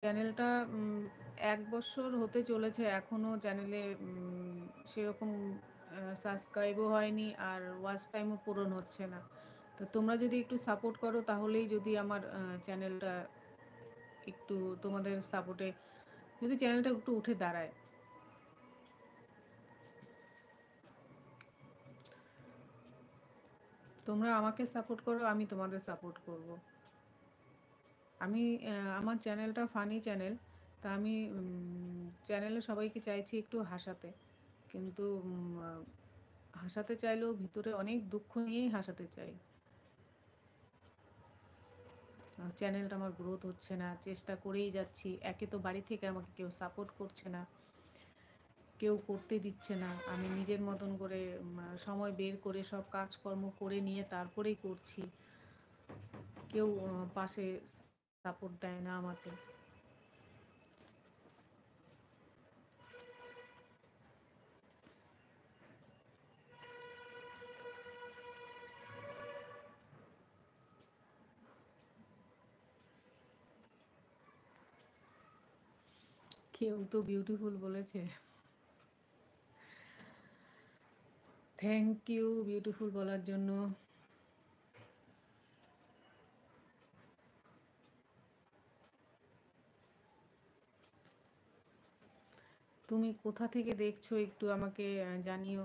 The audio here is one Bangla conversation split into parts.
চ্যানেলটা ১ বছর হতে চলেছে, এখনও চ্যানেলে সেরকম সাবস্ক্রাইবও হয়নি আর ওয়াচ টাইমও পূরণ হচ্ছে না। তো তোমরা যদি একটু সাপোর্ট করো তাহলেই যদি আমার চ্যানেলটা একটু তোমাদের সাপোর্টে যদি চ্যানেলটা একটু উঠে দাঁড়ায়। তোমরা আমাকে সাপোর্ট করো, আমি তোমাদের সাপোর্ট করব। আমি আমার চ্যানেলটা ফানি চ্যানেল, তা আমি চ্যানেলে সবাইকে চাইছি একটু হাসাতে, কিন্তু হাসাতে চাইলেও ভিতরে অনেক দুঃখ নিয়েই হাসাতে চাই। চ্যানেলটা আমার গ্রোথ হচ্ছে না, চেষ্টা করেই যাচ্ছি। একে তো বাড়ি থেকে আমাকে কেউ সাপোর্ট করছে না, কেউ করতে দিচ্ছে না। আমি নিজের মতন করে সময় বের করে সব কাজকর্ম করে নিয়ে তারপরেই করছি, কেউ পাশে সাপোর্ট দেয় না আমাকে। কেউ তো বিউটিফুল বলেছে। থ্যাংক ইউ বিউটিফুল বলার জন্য। তুমি কোথা থেকে দেখছো একটু আমাকে জানিও।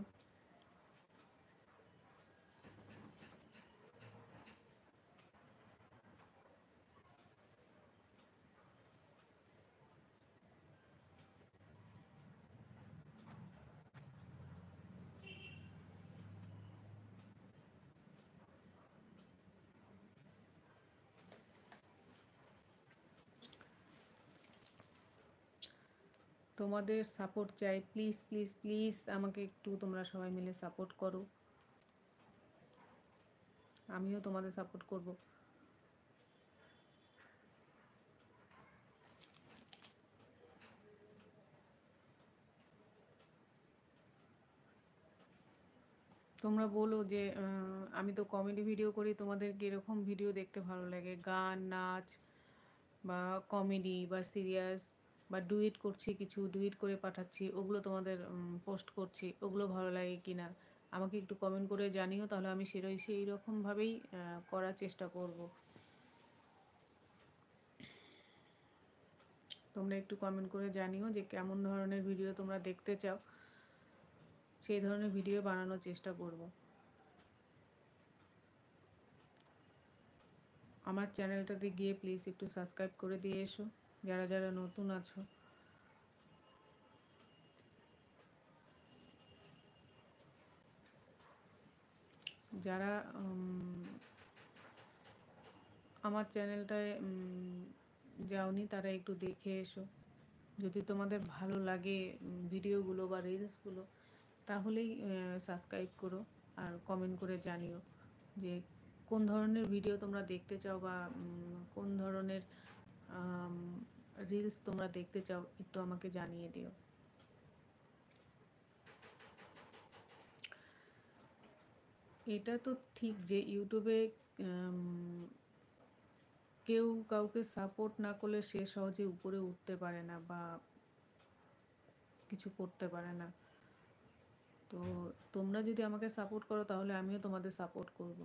তোমাদের সাপোর্ট চাই, প্লিজ প্লিজ প্লিজ আমাকে একটু তোমরা সবাই মিলে সাপোর্ট করো, আমিও তোমাদের সাপোর্ট করব। তোমরা বলো যে আমি তো কমেডি ভিডিও করি, তোমাদের কীরকম ভিডিও দেখতে ভালো লাগে, গান নাচ বা কমেডি বা সিরিয়াস বা ডুয়েট করছি, কিছু ডুয়েট করে পাঠাচ্ছি, ওগুলো তোমাদের পোস্ট করছি, ওগুলো ভালো লাগে কি না আমাকে একটু কমেন্ট করে জানিও, তাহলে আমি সেই রকমভাবেই করার চেষ্টা করব। তোমরা একটু কমেন্ট করে জানিও যে কেমন ধরনের ভিডিও তোমরা দেখতে চাও, সেই ধরনের ভিডিও বানানোর চেষ্টা করব। আমার চ্যানেলটাতে গিয়ে প্লিজ একটু সাবস্ক্রাইব করে দিয়ে এসো, যারা যারা নতুন আছো। যারা আমার চ্যানেলটায় যাওনি তারা একটু দেখে এসো। যদি তোমাদের ভালো লাগে ভিডিওগুলো বা রিলসগুলো, তাহলেই সাবস্ক্রাইব করো আর কমেন্ট করে জানিও যে কোন ধরনের ভিডিও তোমরা দেখতে চাও বা কোন ধরনের রিলস তোমরা দেখতে চাও, একটু আমাকে জানিয়ে দিও। এটা তো ঠিক যে ইউটিউবে কেউ কাউকে সাপোর্ট না করলে সে সহজে উপরে উঠতে পারে না বা কিছু করতে পারে না। তো তোমরা যদি আমাকে সাপোর্ট করো তাহলে আমিও তোমাদের সাপোর্ট করব।